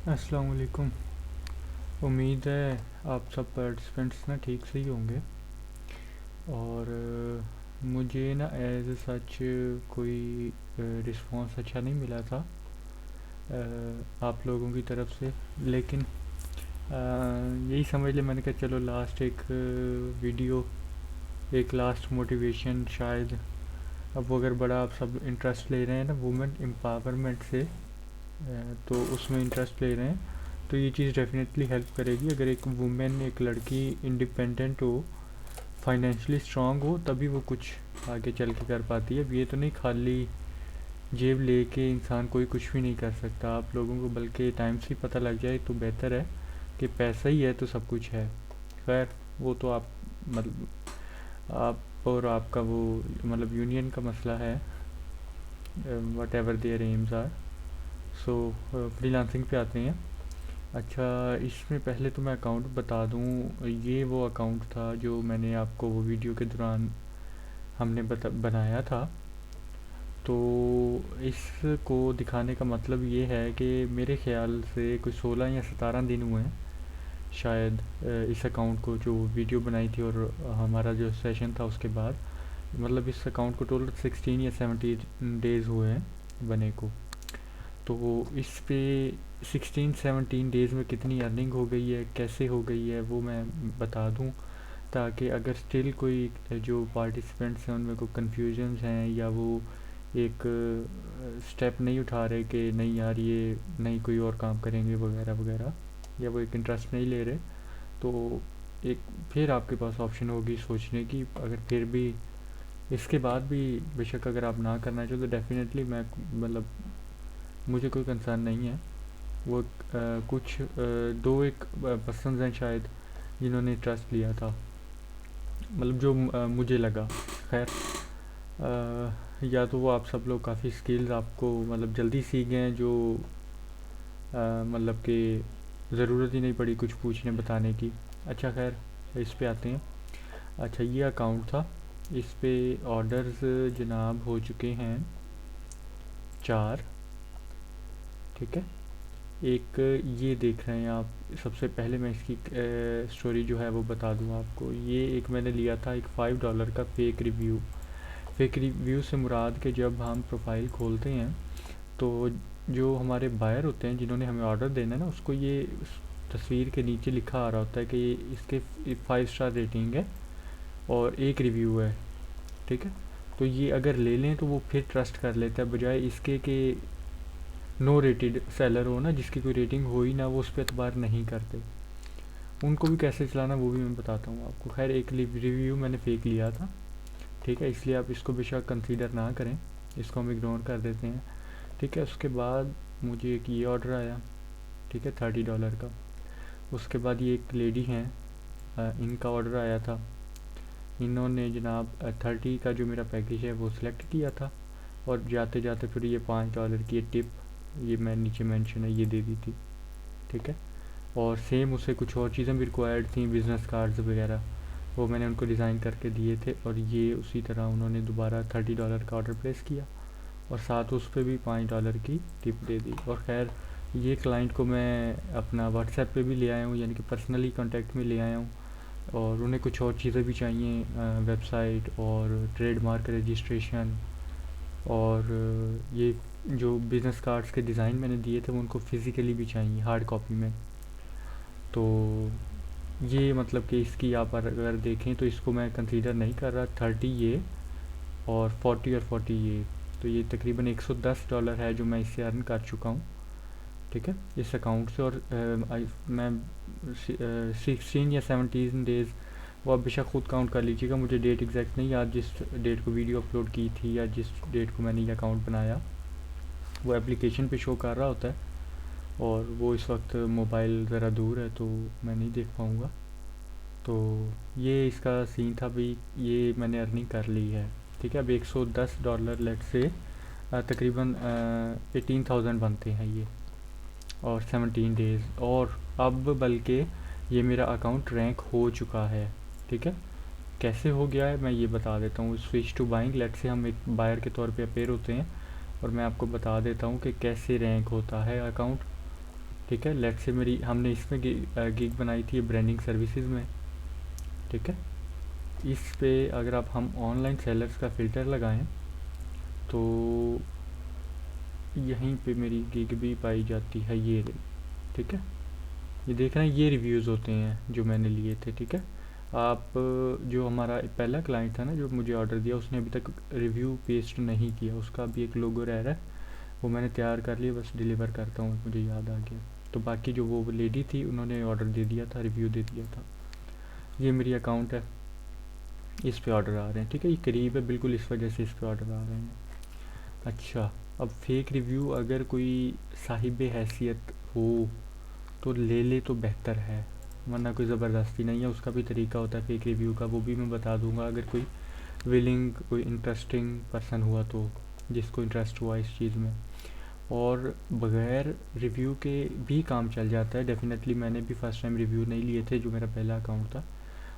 अस्सलाम वालेकुम। उम्मीद है आप सब पार्टिसिपेंट्स ना ठीक से ही होंगे। और मुझे ना एज सच कोई रिस्पांस अच्छा नहीं मिला था आप लोगों की तरफ से। लेकिन यही समझ ले, मैंने कहा चलो लास्ट एक वीडियो, एक लास्ट मोटिवेशन शायद। अब वो अगर बड़ा आप सब इंटरेस्ट ले रहे हैं ना वुमेन एम्पावरमेंट से, तो उसमें इंटरेस्ट ले रहे हैं, तो ये चीज़ डेफिनेटली हेल्प करेगी। अगर एक वुमेन, एक लड़की इंडिपेंडेंट हो, फाइनेंशियली स्ट्रांग हो, तभी वो कुछ आगे चल के कर पाती है। अब ये तो नहीं खाली जेब लेके इंसान कोई कुछ भी नहीं कर सकता। आप लोगों को बल्कि टाइम से ही पता लग जाए तो बेहतर है कि पैसा ही है तो सब कुछ है। खैर, वो तो आप मतलब आप और आपका वो मतलब यूनियन का मसला है, whatever their aims are. So freelancing पे आते हैं। अच्छा, इसमें पहले तो मैं अकाउंट बता दूं, ये वो अकाउंट था जो मैंने आपको वो वीडियो के दौरान हमने बनाया था। तो इसको दिखाने का मतलब ये है कि मेरे ख़्याल से कुछ 16 या 17 दिन हुए हैं शायद इस अकाउंट को जो वीडियो बनाई थी, और हमारा जो सेशन था उसके बाद, मतलब इस अकाउंट को टोटल 16 या 17 डेज़ हुए हैं बने को। तो इस पे 16-17 डेज़ में कितनी अर्निंग हो गई है, कैसे हो गई है, वो मैं बता दूं, ताकि अगर स्टिल कोई जो पार्टिसिपेंट्स हैं उनमें कोई कन्फ्यूजन्स हैं, या वो एक स्टेप नहीं उठा रहे कि नहीं यार ये नहीं कोई और काम करेंगे वगैरह वगैरह, या वो एक इंटरेस्ट नहीं ले रहे, तो एक फिर आपके पास ऑप्शन होगी सोचने की। अगर फिर भी इसके बाद भी बेशक अगर आप ना करना चाहो तो डेफिनेटली मैं मतलब मुझे कोई कंसर्न नहीं है। वो कुछ दो एक पर्सनस हैं शायद जिन्होंने ट्रस्ट लिया था, मतलब जो मुझे लगा। खैर, या तो वो आप सब लोग काफ़ी स्किल्स आपको मतलब जल्दी सीख गए हैं, जो मतलब कि ज़रूरत ही नहीं पड़ी कुछ पूछने बताने की। अच्छा खैर, इस पे आते हैं। अच्छा, ये अकाउंट था, इस पे ऑर्डर्स जनाब हो चुके हैं 4। ठीक है, एक ये देख रहे हैं आप। सबसे पहले मैं इसकी स्टोरी जो है वो बता दूं आपको। ये एक मैंने लिया था एक $5 का फेक रिव्यू। फेक रिव्यू से मुराद के जब हम प्रोफाइल खोलते हैं तो जो हमारे बायर होते हैं जिन्होंने हमें ऑर्डर देना है ना, उसको ये उस तस्वीर के नीचे लिखा आ रहा होता है कि ये इसके 5 स्टार रेटिंग है और एक रिव्यू है। ठीक है, तो ये अगर ले लें तो वो फिर ट्रस्ट कर लेता है, बजाय इसके कि नो रेटेड सेलर हो ना, जिसकी कोई रेटिंग हो ही ना, वो उस पर एतबार नहीं करते। उनको भी कैसे चलाना वो भी मैं बताता हूँ आपको। खैर, एक रिव्यू मैंने फेक लिया था। ठीक है, इसलिए आप इसको बेशक कंसीडर ना करें, इसको हम इग्नोर कर देते हैं। ठीक है, उसके बाद मुझे एक ये ऑर्डर आया। ठीक है, $30 का। उसके बाद ये एक लेडी हैं, इनका ऑर्डर आया था। इन्होंने जनाब 30 का जो मेरा पैकेज है वो सिलेक्ट किया था, और जाते जाते फिर ये $5 की टिप, ये मैं नीचे मेंशन है, ये दे दी थी। ठीक है, और सेम उसे कुछ और चीज़ें भी रिक्वायर्ड थी, बिज़नेस कार्ड्स वगैरह, वो मैंने उनको डिज़ाइन करके दिए थे, और ये उसी तरह उन्होंने दोबारा $30 का ऑर्डर प्लेस किया, और साथ उस पर भी $5 की टिप दे दी। और खैर, ये क्लाइंट को मैं अपना व्हाट्सएप पे भी ले आया हूँ, यानी कि पर्सनली कांटेक्ट में ले आया हूँ। और उन्हें कुछ और चीज़ें भी चाहिए, वेबसाइट और ट्रेडमार्क रजिस्ट्रेशन, और ये जो बिज़नेस कार्ड्स के डिज़ाइन मैंने दिए थे वो उनको फ़िज़िकली भी चाहिए, हार्ड कॉपी में। तो ये मतलब कि इसकी आप अगर देखें तो इसको मैं कंसीडर नहीं कर रहा। 30 ये, और 40 और 40 ये, तो ये तकरीबन $110 है जो मैं इससे अर्न कर चुका हूँ। ठीक है, इस अकाउंट से। और मैं 16 या 17 डेज़, वो आप बेशक खुद काउंट कर लीजिएगा, मुझे डेट एग्जैक्ट नहीं याद जिस डेट को वीडियो अपलोड की थी या जिस डेट को मैंने ये अकाउंट बनाया, वो एप्लीकेशन पे शो कर रहा होता है, और वो इस वक्त मोबाइल ज़रा दूर है तो मैं नहीं देख पाऊँगा। तो ये इसका सीन था भाई, ये मैंने अर्निंग कर ली है। ठीक है, अब $110 लेट से तकरीबन 18,000 बनते हैं ये, और 17 डेज़। और अब बल्कि ये मेरा अकाउंट रैंक हो चुका है। ठीक है, कैसे हो गया है मैं ये बता देता हूँ। स्विच टू बाइंग, लेट से हम एक बायर के तौर पे अपेयर होते हैं, और मैं आपको बता देता हूँ कि कैसे रैंक होता है अकाउंट। ठीक है। लेट से मेरी हमने इसमें गिग बनाई थी ब्रांडिंग सर्विसेज में, ठीक है। इस पे अगर आप हम ऑनलाइन सेलर्स का फ़िल्टर लगाएं तो यहीं पे मेरी गिग भी पाई जाती है, ये रही, ठीक है। ये देख रहे हैं, ये रिव्यूज़ होते हैं जो मैंने लिए थे, ठीक है। आप जो हमारा पहला क्लाइंट था ना जो मुझे ऑर्डर दिया, उसने अभी तक रिव्यू पेस्ट नहीं किया, उसका भी एक लोगो रह रहा है, वो मैंने तैयार कर लिया, बस डिलीवर करता हूँ, मुझे याद आ गया। तो बाकी जो वो लेडी थी उन्होंने ऑर्डर दे दिया था, रिव्यू दे दिया था। ये मेरी अकाउंट है, इस पे ऑर्डर आ रहे हैं, ठीक है। ये करीब है बिल्कुल, इस वजह से इस पे ऑर्डर आ रहे हैं। अच्छा, अब फेक रिव्यू अगर कोई साहिब हैसियत हो तो ले ले तो बेहतर है, वरना कोई ज़बरदस्ती नहीं है। उसका भी तरीका होता है फेक रिव्यू का, वो भी मैं बता दूंगा अगर कोई विलिंग, कोई इंटरेस्टिंग पर्सन हुआ तो, जिसको इंटरेस्ट हुआ इस चीज़ में। और बगैर रिव्यू के भी काम चल जाता है डेफिनेटली। मैंने भी फ़र्स्ट टाइम रिव्यू नहीं लिए थे, जो मेरा पहला अकाउंट था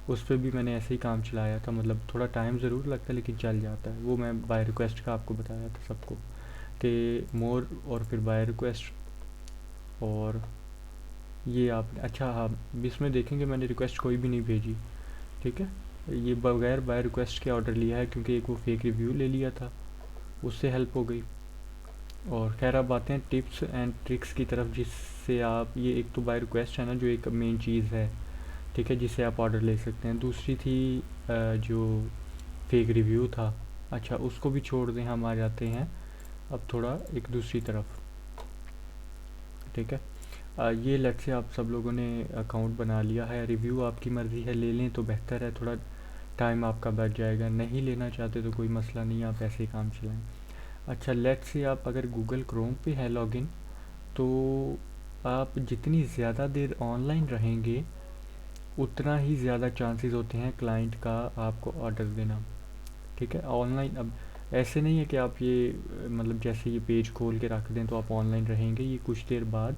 उस पर भी मैंने ऐसे ही काम चलाया था, मतलब थोड़ा टाइम ज़रूर लगता है लेकिन चल जाता है। वो मैं बाय रिक्वेस्ट का आपको बताया था सबको कि मोर, और फिर बाय रिक्वेस्ट, और ये आप अच्छा हाँ, इसमें देखेंगे मैंने रिक्वेस्ट कोई भी नहीं भेजी, ठीक है। ये बगैर बाय रिक्वेस्ट के ऑर्डर लिया है क्योंकि एक वो फेक रिव्यू ले लिया था, उससे हेल्प हो गई। और खैर अब आते हैं टिप्स एंड ट्रिक्स की तरफ, जिससे आप, ये एक तो बाय रिक्वेस्ट है ना जो एक मेन चीज़ है, ठीक है, जिससे आप ऑर्डर ले सकते हैं। दूसरी थी जो फेक रिव्यू था, अच्छा उसको भी छोड़ दें, हम आ जाते हैं अब थोड़ा एक दूसरी तरफ, ठीक है। ये लेट से आप सब लोगों ने अकाउंट बना लिया है, रिव्यू आपकी मर्ज़ी है, ले लें तो बेहतर है, थोड़ा टाइम आपका बच जाएगा। नहीं लेना चाहते तो कोई मसला नहीं, आप ऐसे ही काम चलाएं। अच्छा, लेट से आप अगर गूगल क्रोम पे है लॉगिन, तो आप जितनी ज़्यादा देर ऑनलाइन रहेंगे उतना ही ज़्यादा चांसेस होते हैं क्लाइंट का आपको ऑर्डर देना, ठीक है। ऑनलाइन अब ऐसे नहीं है कि आप ये मतलब जैसे ये पेज खोल के रख दें तो आप ऑनलाइन रहेंगे, ये कुछ देर बाद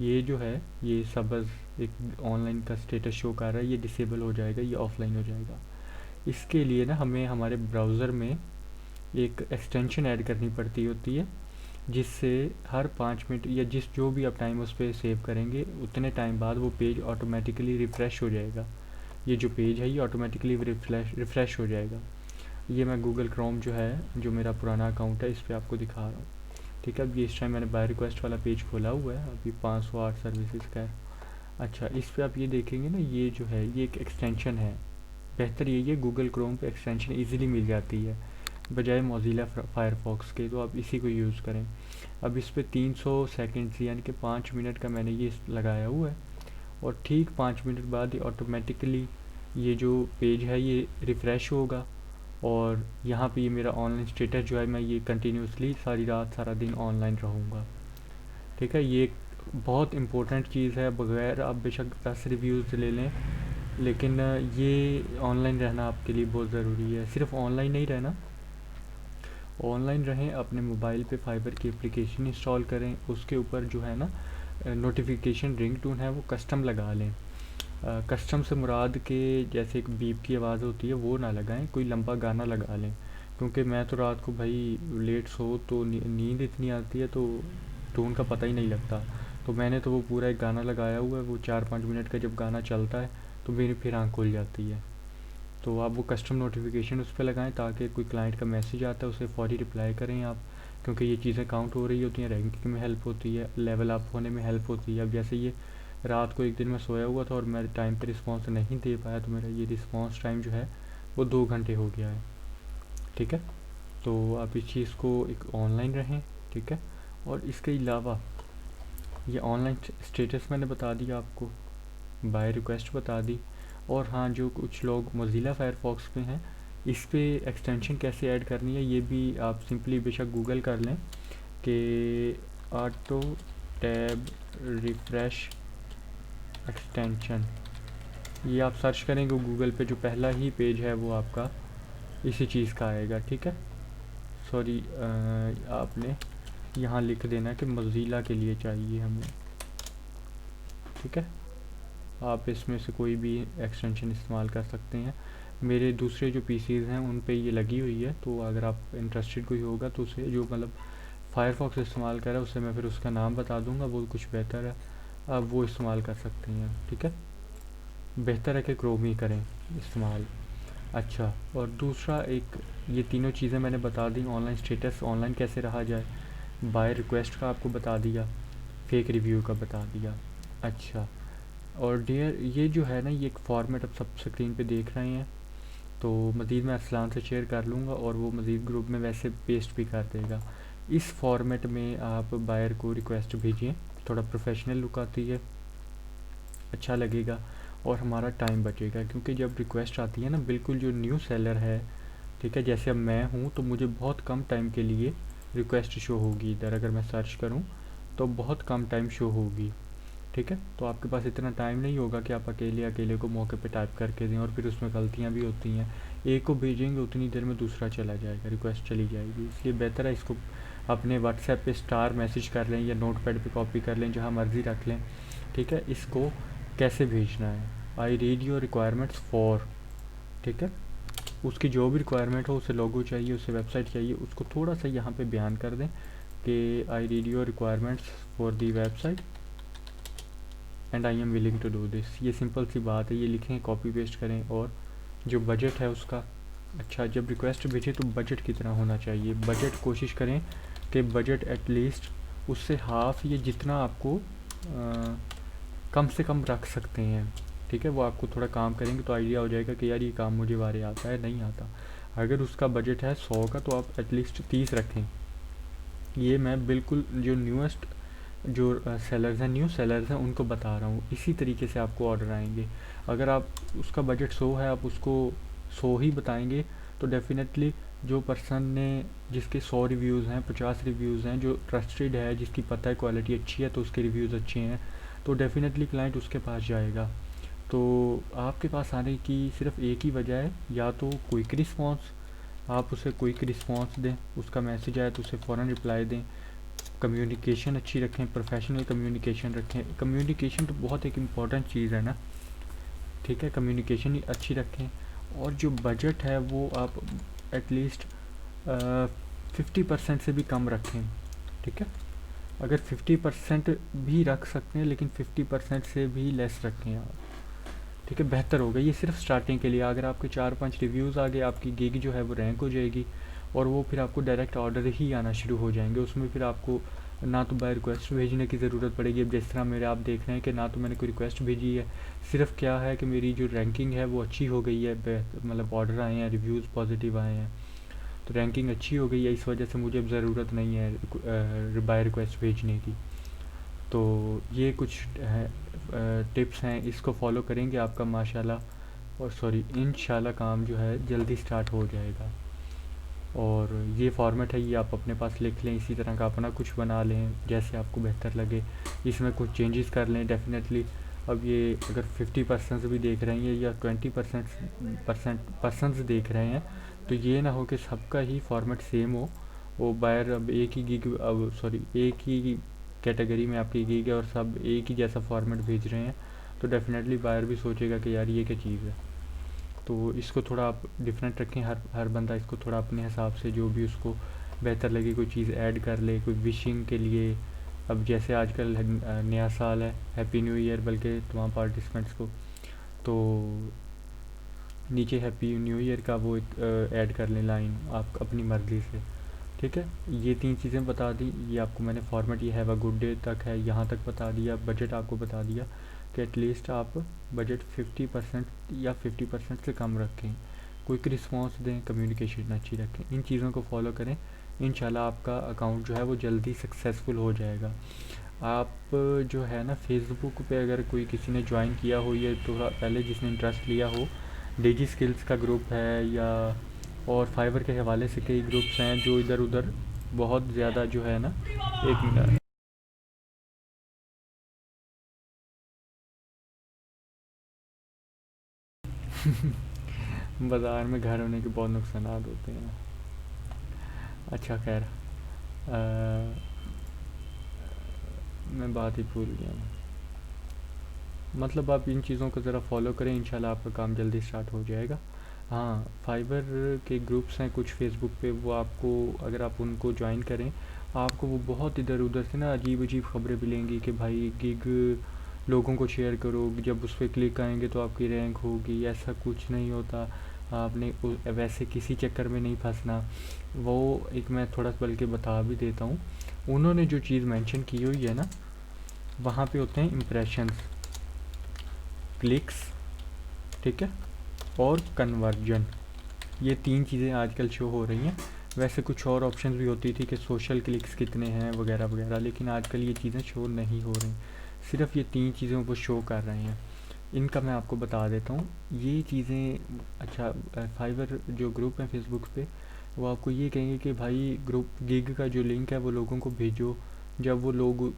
ये जो है, ये सबज एक ऑनलाइन का स्टेटस शो कर रहा है, ये डिसेबल हो जाएगा, ये ऑफलाइन हो जाएगा। इसके लिए ना हमें हमारे ब्राउज़र में एक एक्सटेंशन ऐड करनी पड़ती होती है, जिससे हर 5 मिनट या जिस जो भी आप टाइम उस पर सेव करेंगे उतने टाइम बाद वो पेज ऑटोमेटिकली रिफ़्रेश हो जाएगा। ये जो पेज है ये ऑटोमेटिकली रिफ़्रेश हो जाएगा। ये मैं गूगल क्रोम जो है, जो मेरा पुराना अकाउंट है, इस पर आपको दिखा रहा हूँ, ठीक है। अब ये इस टाइम मैंने बाय रिक्वेस्ट वाला पेज खोला हुआ है, अभी 508 सर्विसेज का है। अच्छा, इस पर आप ये देखेंगे ना, ये जो है ये एक एक्सटेंशन है। बेहतर यही है, गूगल क्रोम पे एक्सटेंशन इजीली मिल जाती है बजाय मोज़िला फायरफॉक्स के, तो आप इसी को यूज़ करें। अब इस पर 300 सेकेंड्स यानी कि 5 मिनट का मैंने ये लगाया हुआ है, और ठीक 5 मिनट बाद ये ऑटोमेटिकली ये जो पेज है ये रिफ़्रेश होगा, और यहाँ पे ये मेरा ऑनलाइन स्टेटस जो है, मैं ये कंटिन्यूसली सारी रात सारा दिन ऑनलाइन रहूँगा, ठीक है। ये एक बहुत इम्पोर्टेंट चीज़ है, बगैर आप बेशक 10 रिव्यूज़ ले लें, लेकिन ये ऑनलाइन रहना आपके लिए बहुत ज़रूरी है। सिर्फ ऑनलाइन नहीं रहना, ऑनलाइन रहें, अपने मोबाइल पे फाइबर की एप्लीकेशन इंस्टॉल करें, उसके ऊपर जो है ना नोटिफिकेशन रिंगटोन है वो कस्टम लगा लें। कस्टम से मुराद के जैसे एक बीप की आवाज़ होती है वो ना लगाएं, कोई लंबा गाना लगा लें, क्योंकि मैं तो रात को भाई लेट सो तो नींद इतनी आती है तो टोन का पता ही नहीं लगता। तो मैंने तो वो पूरा एक गाना लगाया हुआ है, वो 4-5 मिनट का जब गाना चलता है तो मेरी फिर आँख खुल जाती है। तो आप वो कस्टम नोटिफिकेशन उस पर लगाएं, ताकि कोई क्लाइंट का मैसेज आता है उसे फ़ौरी रिप्लाई करें आप, क्योंकि ये चीज़ें काउंट हो रही होती हैं, रैंकिंग में हेल्प होती है, लेवल अप होने में हेल्प होती है। अब जैसे ये रात को एक दिन मैं सोया हुआ था और मैं टाइम पे रिस्पॉन्स नहीं दे पाया, तो मेरा ये रिस्पॉन्स टाइम जो है वो 2 घंटे हो गया है, ठीक है। तो आप इस चीज़ को एक ऑनलाइन रहें, ठीक है। और इसके अलावा ये ऑनलाइन स्टेटस मैंने बता दिया आपको, बाय रिक्वेस्ट बता दी, और हाँ जो कुछ लोग मोज़िला फायरफॉक्स पे हैं, इस पे एक्सटेंशन कैसे ऐड करनी है ये भी आप सिंपली बेशक गूगल कर लें कि ऑटो टैब रिफ्रेश एक्सटेंशन, ये आप सर्च करेंगे गूगल पे, जो पहला ही पेज है वो आपका इसी चीज़ का आएगा, ठीक है। सॉरी, आपने यहाँ लिख देना कि मोज़िला के लिए चाहिए हमें, ठीक है। आप इसमें से कोई भी एक्सटेंशन इस्तेमाल कर सकते हैं। मेरे दूसरे जो पीसीज हैं उन पे ये लगी हुई है, तो अगर आप इंटरेस्टेड कोई होगा तो उसे, जो मतलब फायरफॉक्स इस्तेमाल कर रहा है, उससे मैं फिर उसका नाम बता दूंगा, वो कुछ बेहतर है। आप वो इस्तेमाल कर सकते हैं। ठीक है, बेहतर है कि क्रोम ही करें इस्तेमाल। अच्छा, और दूसरा एक, ये तीनों चीज़ें मैंने बता दी। ऑनलाइन स्टेटस, ऑनलाइन कैसे रहा जाए, बाय रिक्वेस्ट का आपको बता दिया, फेक रिव्यू का बता दिया। अच्छा, और डियर ये जो है ना, ये एक फॉर्मेट आप सब स्क्रीन पे देख रहे हैं, तो मज़ीद मैं असलान से शेयर कर लूँगा और वो मज़ीद ग्रुप में वैसे पेस्ट भी कर देगा। इस फॉर्मेट में आप बायर को रिक्वेस्ट भेजिए, थोड़ा प्रोफेशनल लुक आती है, अच्छा लगेगा और हमारा टाइम बचेगा। क्योंकि जब रिक्वेस्ट आती है ना, बिल्कुल जो न्यू सेलर है, ठीक है, जैसे अब मैं हूँ तो मुझे बहुत कम टाइम के लिए रिक्वेस्ट शो होगी इधर, अगर मैं सर्च करूँ तो बहुत कम टाइम शो होगी। ठीक है, तो आपके पास इतना टाइम नहीं होगा कि आप अकेले अकेले को मौके पे टाइप करके दें, और फिर उसमें गलतियाँ भी होती हैं। एक को भेजेंगे उतनी देर में दूसरा चला जाएगा, रिक्वेस्ट चली जाएगी। इसलिए बेहतर है इसको अपने व्हाट्सएप पे स्टार मैसेज कर लें या नोटपैड पे कॉपी कर लें, जहाँ मर्ज़ी रख लें। ठीक है, इसको कैसे भेजना है, आई रीड योर रिक्वायरमेंट्स फॉर, ठीक है, उसकी जो भी रिक्वायरमेंट हो, उसे लोगो चाहिए, उसे वेबसाइट चाहिए, उसको थोड़ा सा यहाँ पे बयान कर दें कि I read your requirements for the website and I am willing to do this. ये सिंपल सी बात है, ये लिखें, कॉपी पेस्ट करें। और जो बजट है उसका, अच्छा, जब रिक्वेस्ट भेजें तो बजट कितना होना चाहिए, बजट कोशिश करें कि बजट एटलीस्ट उससे हाफ, ये जितना आपको कम से कम रख सकते हैं। ठीक है, वो आपको थोड़ा काम करेंगे तो आइडिया हो जाएगा कि यार ये काम मुझे बारे आता है, नहीं आता। अगर उसका बजट है 100 का तो आप एटलीस्ट 30 रखें। ये मैं बिल्कुल जो न्यूएस्ट जो सेलर्स हैं, न्यू सेलर्स हैं, उनको बता रहा हूँ। इसी तरीके से आपको ऑर्डर आएंगे। अगर आप उसका बजट 100 है, आप उसको 100 ही बताएंगे, तो डेफिनेटली जो पर्सन ने, जिसके 100 रिव्यूज़ हैं, 50 रिव्यूज़ हैं, जो ट्रस्टेड है, जिसकी पता है क्वालिटी अच्छी है, तो उसके रिव्यूज़ अच्छे हैं, तो डेफिनेटली क्लाइंट उसके पास जाएगा। तो आपके पास आने की सिर्फ एक ही वजह है, या तो क्विक रिस्पॉन्स, आप उसे क्विक रिस्पॉन्स दें, उसका मैसेज आए तो उसे फ़ौरन रिप्लाई दें, कम्युनिकेशन अच्छी रखें, प्रोफेशनल कम्युनिकेशन रखें। कम्युनिकेशन तो बहुत एक इम्पॉर्टेंट चीज़ है ना, ठीक है, कम्युनिकेशन ही अच्छी रखें। और जो बजट है वो आप एटलीस्ट 50% से भी कम रखें। ठीक है, अगर 50% भी रख सकते हैं, लेकिन 50% से भी लेस रखें आप। ठीक है, बेहतर होगा। ये सिर्फ स्टार्टिंग के लिए, अगर आपके 4-5 रिव्यूज़ आ गए, आपकी गिग जो है वो रैंक हो जाएगी, और वो फिर आपको डायरेक्ट ऑर्डर ही आना शुरू हो जाएंगे। उसमें फिर आपको ना तो बाय रिक्वेस्ट भेजने की ज़रूरत पड़ेगी। अब जिस तरह मेरे आप देख रहे हैं कि ना तो मैंने कोई रिक्वेस्ट भेजी है, सिर्फ क्या है कि मेरी जो रैंकिंग है वो अच्छी हो गई है, मतलब ऑर्डर आए हैं, रिव्यूज़ पॉजिटिव आए हैं, तो रैंकिंग अच्छी हो गई है। इस वजह से मुझे अब ज़रूरत नहीं है बाय रिक्वेस्ट भेजने की। तो ये कुछ है टिप्स हैं, इसको फॉलो करेंगे, आपका माशाल्लाह और सॉरी इंशाल्लाह काम जो है जल्दी स्टार्ट हो जाएगा। और ये फॉर्मेट है, ये आप अपने पास लिख लें, इसी तरह का अपना कुछ बना लें जैसे आपको बेहतर लगे, इसमें कुछ चेंजेस कर लें डेफिनेटली। अब ये अगर 50% भी देख रहे हैं या 20% पर्सनस देख रहे हैं, तो ये ना हो कि सबका ही फॉर्मेट सेम हो। वो बायर अब एक ही गिग, अब सॉरी एक ही कैटेगरी में आपकी गिग है और सब एक ही जैसा फॉर्मेट भेज रहे हैं, तो डेफिनेटली बायर भी सोचेगा कि यार ये क्या चीज़ है। तो इसको थोड़ा आप डिफरेंट रखें, हर हर बंदा इसको थोड़ा अपने हिसाब से जो भी उसको बेहतर लगे कोई चीज़ ऐड कर ले, कोई विशिंग के लिए। अब जैसे आजकल नया साल है, हैप्पी न्यू ईयर बल्कि तमाम पार्टिसिपेंट्स को, तो नीचे हैप्पी न्यू ईयर का वो एक ऐड कर लें लाइन आप अपनी मर्ज़ी से। ठीक है, ये 3 चीज़ें बता दी, ये आपको मैंने फॉर्मेट, ये हैव अ गुड डे तक है, यहाँ तक बता दिया। बजट आपको बता दिया कि एटलीस्ट आप बजट 50% या 50% से कम रखें, क्विक रिस्पॉन्स दें, कम्युनिकेशन अच्छी रखें। इन चीज़ों को फॉलो करें, इंशाल्लाह आपका अकाउंट जो है वो जल्दी सक्सेसफुल हो जाएगा। आप जो है ना, फेसबुक पे अगर कोई किसी ने ज्वाइन किया हो, या थोड़ा पहले जिसने इंटरेस्ट लिया हो, डिजी स्किल्स का ग्रुप है, या और फाइवर के हवाले से कई ग्रुप्स हैं जो इधर उधर बहुत ज़्यादा जो है ना, एक मिनट, बाज़ार में घर होने के बहुत नुकसान होते हैं। अच्छा खैर, मैं बात ही भूल गया हूँ। मतलब आप इन चीज़ों को ज़रा फॉलो करें, इंशाल्लाह आपका काम जल्दी स्टार्ट हो जाएगा। हाँ, फाइबर के ग्रुप्स हैं कुछ फेसबुक पे, वो आपको अगर आप उनको ज्वाइन करें, आपको वो बहुत इधर उधर से ना अजीब अजीब ख़बरें मिलेंगी कि भाई गिग लोगों को शेयर करो, जब उस पर क्लिक आएंगे तो आपकी रैंक होगी, ऐसा कुछ नहीं होता। आपने वैसे किसी चक्कर में नहीं फंसना। वो एक मैं थोड़ा बल्कि बता भी देता हूँ। उन्होंने जो चीज़ मेंशन की हुई है ना, वहाँ पे होते हैं इम्प्रेशंस, क्लिक्स, ठीक है, और कन्वर्जन। ये 3 चीज़ें आजकल शो हो रही हैं। वैसे कुछ और ऑप्शंस भी होती थी कि सोशल क्लिक्स कितने हैं वगैरह वगैरह, लेकिन आजकल ये चीज़ें शो नहीं हो रही, सिर्फ ये 3 चीज़ों को शो कर रहे हैं। इनका मैं आपको बता देता हूँ ये चीज़ें। अच्छा, फाइवर जो ग्रुप है फेसबुक पे, वो आपको ये कहेंगे कि भाई ग्रुप गिग का जो लिंक है वो लोगों को भेजो। जब वो लोग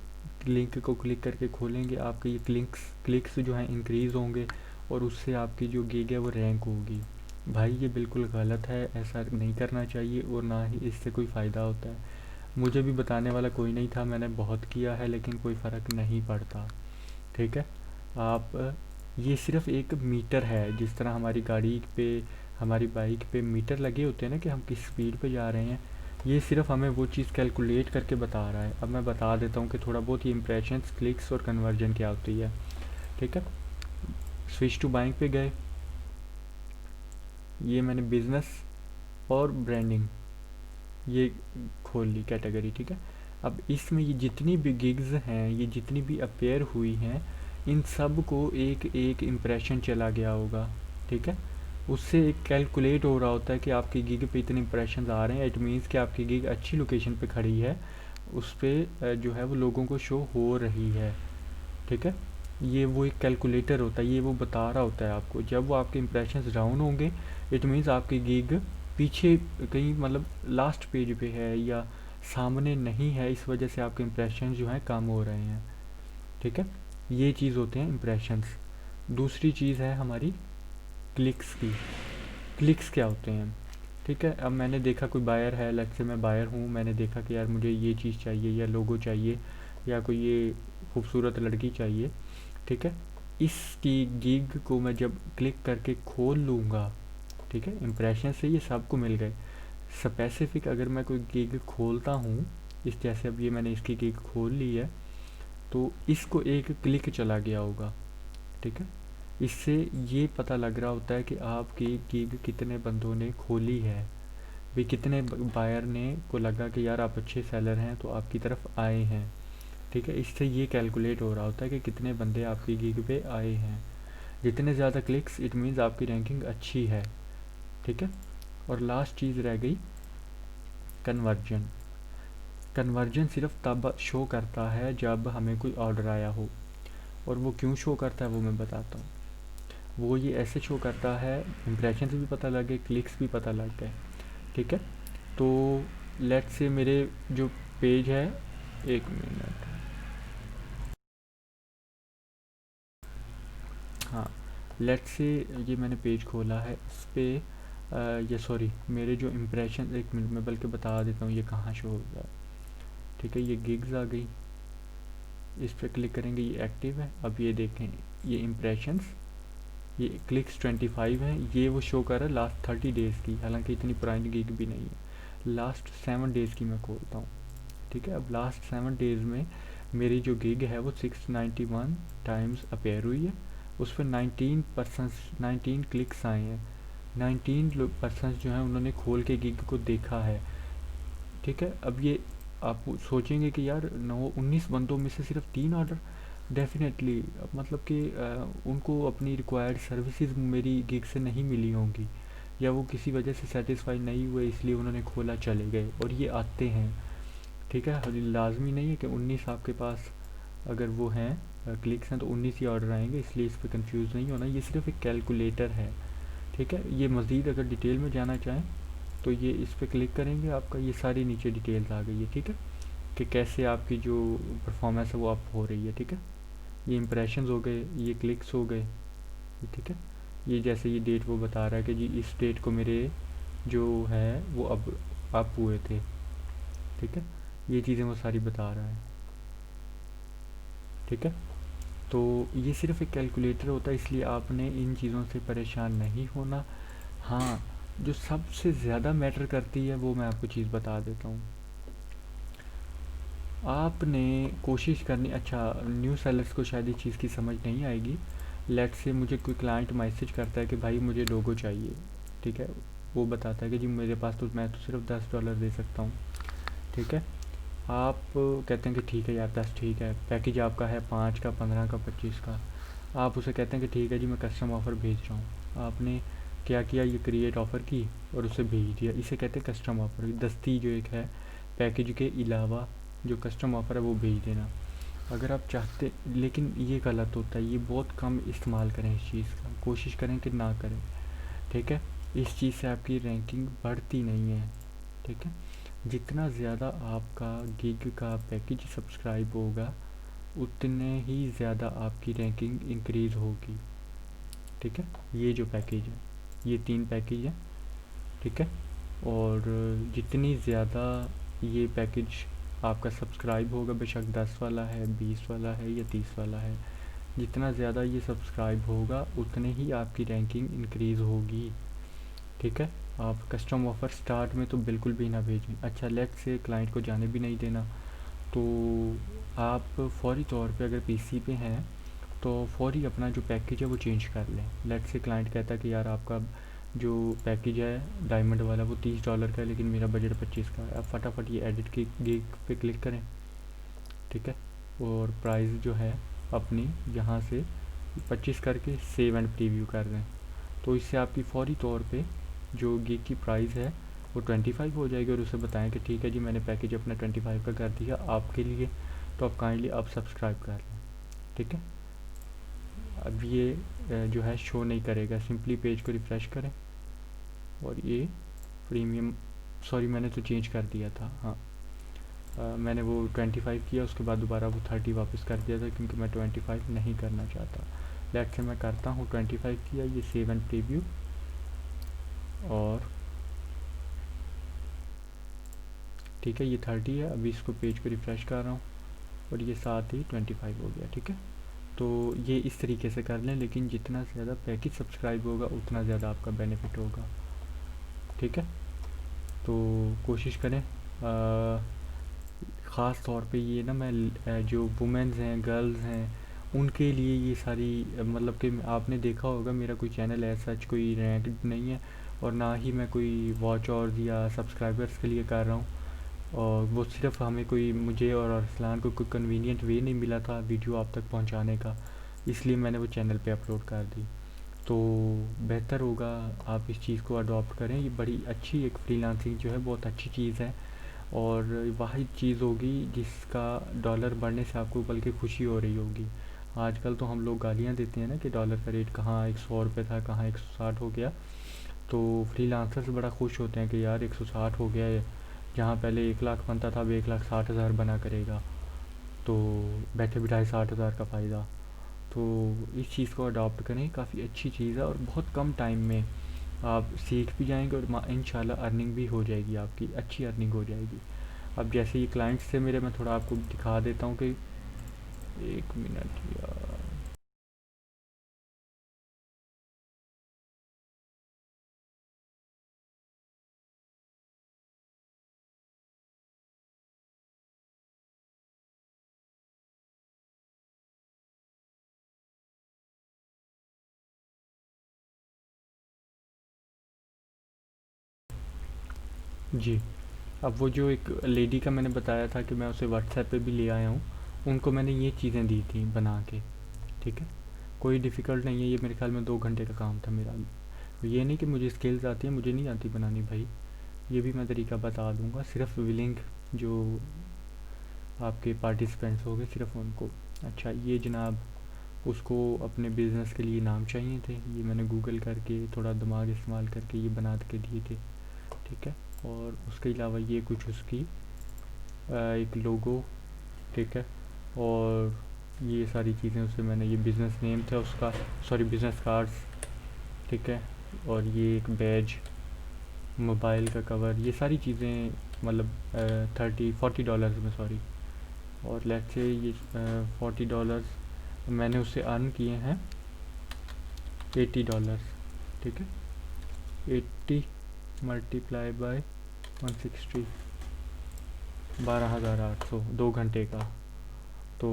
लिंक को क्लिक करके खोलेंगे, आपके ये क्लिक्स जो हैं इंक्रीज़ होंगे, और उससे आपकी जो गिग है वो रैंक होगी। भाई ये बिल्कुल गलत है, ऐसा नहीं करना चाहिए, और ना ही इससे कोई फ़ायदा होता है। मुझे भी बताने वाला कोई नहीं था, मैंने बहुत किया है लेकिन कोई फ़र्क नहीं पड़ता, ठीक है। आप ये सिर्फ एक मीटर है, जिस तरह हमारी गाड़ी पे, हमारी बाइक पे मीटर लगे होते हैं ना कि हम किस स्पीड पे जा रहे हैं, ये सिर्फ हमें वो चीज़ कैलकुलेट करके बता रहा है। अब मैं बता देता हूँ कि थोड़ा बहुत ये इंप्रेशंस, क्लिक्स और कन्वर्जन क्या होती है, ठीक है। स्विच टू बाइंग पे गए, ये मैंने बिज़नेस और ब्रांडिंग ये खोल ली कैटेगरी, ठीक है। अब इसमें ये जितनी भी गिग्स हैं, ये जितनी भी अपेयर हुई हैं, इन सब को एक एक इम्प्रेशन चला गया होगा, ठीक है। उससे एक कैलकुलेट हो रहा होता है कि आपकी गिग पे इतने इम्प्रेशन आ रहे हैं, इट मीन्स कि आपकी गिग अच्छी लोकेशन पे खड़ी है, उस पर जो है वो लोगों को शो हो रही है, ठीक है। ये वो एक कैलकुलेटर होता है, ये वो बता रहा होता है आपको। जब वो आपके इम्प्रेशंस डाउन होंगे, इट मीन्स आपकी गिग पीछे कहीं, मतलब लास्ट पेज पे है या सामने नहीं है, इस वजह से आपके इम्प्रेशंस जो हैं कम हो रहे हैं, ठीक है। ये चीज़ होते हैं इम्प्रेशंस। दूसरी चीज़ है हमारी क्लिक्स की। क्लिक्स क्या होते हैं, ठीक है। अब मैंने देखा कोई बायर है, लेट्स से मैं बायर हूँ, मैंने देखा कि यार मुझे ये चीज़ चाहिए, या लोगो चाहिए, या कोई ये खूबसूरत लड़की चाहिए, ठीक है। इसकी गिग को मैं जब क्लिक करके खोल लूँगा, ठीक है, इम्प्रेशन से ये सबको मिल गए। स्पेसिफिक अगर मैं कोई गिग खोलता हूँ, इस जैसे अब ये मैंने इसकी गिग खोल ली है, तो इसको एक क्लिक चला गया होगा, ठीक है। इससे ये पता लग रहा होता है कि आपकी गिग कितने बंदों ने खोली है, भी कितने बायर ने को लगा कि यार आप अच्छे सेलर हैं तो आपकी तरफ आए हैं, ठीक है। इससे ये कैलकुलेट हो रहा होता है कि कितने बंदे आपकी गिग पे आए हैं। जितने ज़्यादा क्लिक्स, इट मीन्स आपकी रैंकिंग अच्छी है, ठीक है। और लास्ट चीज़ रह गई कन्वर्जन। कन्वर्जन सिर्फ तब शो करता है जब हमें कोई ऑर्डर आया हो, और वो क्यों शो करता है वो मैं बताता हूँ। वो ये ऐसे शो करता है, इम्प्रेशन भी पता लगे, क्लिक्स भी पता लग गए, ठीक है। तो लेट्स से मेरे जो पेज है, एक मिनट, हाँ, लेट्स से ये मैंने पेज खोला है, इस पर ये सॉरी, मेरे जो इम्प्रेशन, एक मिनट में बल्कि बता देता हूँ ये कहाँ शो होगा, ठीक है। ये गिग्स आ गई, इस पर क्लिक करेंगे, ये एक्टिव है। अब ये देखें, ये इम्प्रेशंस, ये क्लिक्स 25 हैं, ये वो शो कर रहा है लास्ट 30 डेज़ की, हालांकि इतनी पुरानी गिग भी नहीं है। लास्ट 7 डेज़ की मैं खोलता हूँ, ठीक है। अब लास्ट 7 डेज़ में मेरी जो गिग है वो 691 टाइम्स अपेयर हुई है, उस पर 19 क्लिक्स आए हैं, 19% जो हैं उन्होंने खोल के गिग को देखा है, ठीक है। अब ये आप सोचेंगे कि यार 19 बंदों में से सिर्फ 3 ऑर्डर, डेफिनेटली मतलब कि उनको अपनी रिक्वायर्ड सर्विसेज मेरी गिग से नहीं मिली होंगी, या वो किसी वजह से सेटिस्फाई नहीं हुए, इसलिए उन्होंने खोला चले गए, और ये आते हैं, ठीक है। लाजमी नहीं है कि 19 आपके पास अगर वो हैं क्लिक्स हैं तो 19 ही ऑर्डर आएंगे, इसलिए इस पर कंफ्यूज नहीं होना, ये सिर्फ एक कैलकुलेटर है, ठीक है। ये मज़ीद अगर डिटेल में जाना चाहें तो ये इस पर क्लिक करेंगे, आपका ये सारी नीचे डिटेल्स आ गई है, ठीक है, कि कैसे आपकी जो परफॉर्मेंस है वो अप हो रही है, ठीक है। ये इम्प्रेशंस हो गए, ये क्लिक्स हो गए, ठीक है। ये जैसे ये डेट वो बता रहा है कि जी इस डेट को मेरे जो है वो अब अप हुए थे, ठीक है। ये चीज़ें वो सारी बता रहा है, ठीक है। तो ये सिर्फ एक कैलकुलेटर होता है, इसलिए आपने इन चीज़ों से परेशान नहीं होना। हाँ, जो सबसे ज़्यादा मैटर करती है वो मैं आपको चीज़ बता देता हूँ। आपने कोशिश करनी, अच्छा न्यू सेलर्स को शायद इस चीज़ की समझ नहीं आएगी। लेट से मुझे कोई क्लाइंट मैसेज करता है कि भाई मुझे लोगो चाहिए, ठीक है, वो बताता है कि जी मेरे पास तो मैं तो सिर्फ $10 दे सकता हूँ, ठीक है। आप कहते हैं कि ठीक है यार 10 ठीक है, पैकेज आपका है 5 का, 15 का, 25 का। आप उसे कहते हैं कि ठीक है जी मैं कस्टम ऑफ़र भेज रहा हूँ। आपने क्या किया, ये क्रिएट ऑफ़र की और उसे भेज दिया, इसे कहते हैं कस्टम ऑफ़र। दस्ती जो एक है पैकेज के अलावा जो कस्टम ऑफ़र है वो भेज देना। अगर आप चाहते, लेकिन ये गलत होता है, ये बहुत कम इस्तेमाल करें इस चीज़ का, कोशिश करें कि ना करें, ठीक है। इस चीज़ से आपकी रैंकिंग बढ़ती नहीं है, ठीक है। जितना ज़्यादा आपका गिग का पैकेज सब्सक्राइब होगा उतने ही ज़्यादा आपकी रैंकिंग इंक्रीज़ होगी, ठीक है। ये जो पैकेज है, ये 3 पैकेज है, ठीक है। और जितनी ज़्यादा ये पैकेज आपका सब्सक्राइब होगा, बेशक 10 वाला है, 20 वाला है या 30 वाला है, जितना ज़्यादा ये सब्सक्राइब होगा उतने ही आपकी रैंकिंग इंक्रीज़ होगी, ठीक है। आप कस्टम ऑफ़र स्टार्ट में तो बिल्कुल भी ना भेजें। अच्छा लेट से क्लाइंट को जाने भी नहीं देना, तो आप फ़ौरी तौर पे अगर पीसी पे हैं तो फ़ौरी अपना जो पैकेज है वो चेंज कर लें। लेट से क्लाइंट कहता है कि यार आपका जो पैकेज है डायमंड वाला वो $30 का है लेकिन मेरा बजट 25 का है। आप फटाफट ये एडिट की गिग पे क्लिक करें, ठीक है। और प्राइस जो है अपनी यहाँ से 25 करके सेव एंड प्रीव्यू कर दें। तो इससे आपकी फ़ौरी तौर पे जो गिग की प्राइस है वो 25 हो जाएगी। और उसे बताएं कि ठीक है जी मैंने पैकेज अपना 25 का कर दिया आपके लिए, तो आप काइंडली अब सब्सक्राइब कर लें, ठीक है। अब ये जो है शो नहीं करेगा, सिंपली पेज को रिफ़्रेश करें और ये प्रीमियम, सॉरी मैंने तो चेंज कर दिया था, हाँ। मैंने वो 25 किया, उसके बाद दोबारा वो 30 वापस कर दिया था क्योंकि मैं 25 नहीं करना चाहता। लेट से मैं करता हूँ 25 किया, ये सेव एंड प्रीव्यू, और ठीक है ये 30 है। अभी इसको पेज को रिफ़्रेश कर रहा हूँ और ये साथ ही 25 हो गया, ठीक है। तो ये इस तरीके से कर लें, लेकिन जितना ज़्यादा पैकेज सब्सक्राइब होगा उतना ज़्यादा आपका बेनिफिट होगा, ठीक है। तो कोशिश करें, ख़ास तौर पे ये ना मैं जो वुमेन्स हैं, गर्ल्स हैं, उनके लिए ये सारी मतलब कि आपने देखा होगा मेरा कोई चैनल ऐसा कोई रैंक्ड नहीं है और ना ही मैं कोई वॉच और या सब्सक्राइबर्स के लिए कर रहा हूँ। और वो सिर्फ हमें कोई, मुझे और अरसलान को कोई कन्वीनियंट वे नहीं मिला था वीडियो आप तक पहुंचाने का, इसलिए मैंने वो चैनल पे अपलोड कर दी। तो बेहतर होगा आप इस चीज़ को अडॉप्ट करें, ये बड़ी अच्छी एक फ्रीलांसिंग जो है बहुत अच्छी चीज़ है। और वाहिद चीज़ होगी जिसका डॉलर बढ़ने से आपको बल्कि खुशी हो रही होगी। आजकल तो हम लोग गालियाँ देते हैं ना कि डॉलर का रेट कहाँ 100 रुपये था, कहाँ 160 हो गया। तो फ्रीलांसर्स बड़ा खुश होते हैं कि यार 160 हो गया है, जहाँ पहले 1 लाख बनता था अब 1,60,000 बना करेगा, तो बैठे बिठाए 60,000 का फ़ायदा। तो इस चीज़ को अडॉप्ट करें, काफ़ी अच्छी चीज़ है और बहुत कम टाइम में आप सीख भी जाएंगे और इंशाल्लाह अर्निंग भी हो जाएगी, आपकी अच्छी अर्निंग हो जाएगी। अब जैसे ये क्लाइंट्स थे मेरे, मैं थोड़ा आपको दिखा देता हूँ कि, एक मिनट यार। जी, अब वो जो एक लेडी का मैंने बताया था कि मैं उसे व्हाट्सएप पे भी ले आया हूँ, उनको मैंने ये चीज़ें दी थी बना के, ठीक है। कोई डिफ़िकल्ट नहीं है, ये मेरे ख्याल में 2 घंटे का काम था मेरा। ये नहीं कि मुझे स्किल्स आती है, मुझे नहीं आती बनानी भाई, ये भी मैं तरीका बता दूंगा, सिर्फ विलिंग जो आपके पार्टिसिपेंट्स हो गए सिर्फ उनको। अच्छा ये जनाब, उसको अपने बिज़नेस के लिए नाम चाहिए थे, ये मैंने गूगल करके थोड़ा दिमाग इस्तेमाल करके ये बना के दिए थे, ठीक है। और उसके अलावा ये कुछ उसकी एक लोगो, ठीक है। और ये सारी चीज़ें उससे मैंने, ये बिज़नेस नेम था उसका, सॉरी बिज़नेस कार्ड्स, ठीक है। और ये एक बैज, मोबाइल का कवर, ये सारी चीज़ें मतलब 30-40 डॉलर्स में, सॉरी। और लेट्स से ये $40 मैंने उससे अर्न किए हैं $80, ठीक है। 80 मल्टीप्लाई बाय 160, 12,800 2 घंटे का। तो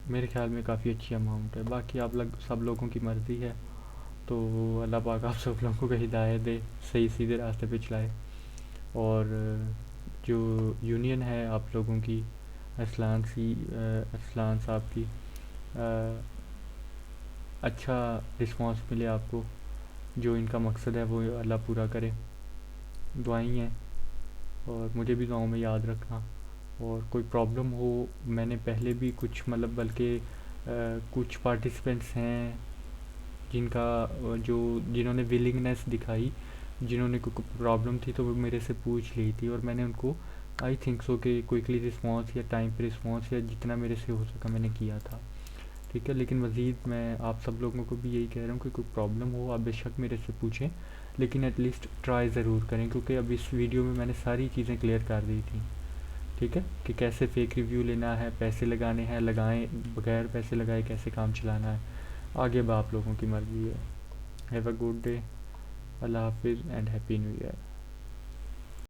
मेरे ख्याल में काफ़ी अच्छी अमाउंट है। बाकी आप लोग सब लोगों की मर्ज़ी है, तो अल्लाह पाक आप सब लोगों को हिदायत दे, सही सीधे रास्ते पे चलाए। और जो यूनियन है आप लोगों की, असलान साहब की, अ, अच्छा रिस्पांस मिले आपको। जो इनका मकसद है वो अल्लाह पूरा करे। दुआएं हैं, और मुझे भी दुआओं में याद रखना। और कोई प्रॉब्लम हो, मैंने पहले भी कुछ मतलब बल्कि कुछ पार्टिसिपेंट्स हैं जो जिन्होंने विलिंगनेस दिखाई, जिन्होंने कोई प्रॉब्लम थी तो वो मेरे से पूछ ली थी, और मैंने उनको आई थिंक सो कि क्विकली रिस्पॉन्स या टाइम पे रिस्पॉन्स या जितना मेरे से हो सका मैंने किया था। ठीक है, लेकिन मज़ीद मैं आप सब लोगों को भी यही कह रहा हूँ कि कोई प्रॉब्लम हो आप बेशक मेरे से पूछें, लेकिन एटलीस्ट ट्राई ज़रूर करें, क्योंकि अब इस वीडियो में मैंने सारी चीज़ें क्लियर कर दी थी। ठीक है, कि कैसे फेक रिव्यू लेना है, पैसे लगाने हैं, लगाएं, बगैर पैसे लगाए कैसे काम चलाना है। आगे अब आप लोगों की मर्ज़ी है। Have a good day. Allah हाफिज़ एंड हैप्पी न्यू ईयर।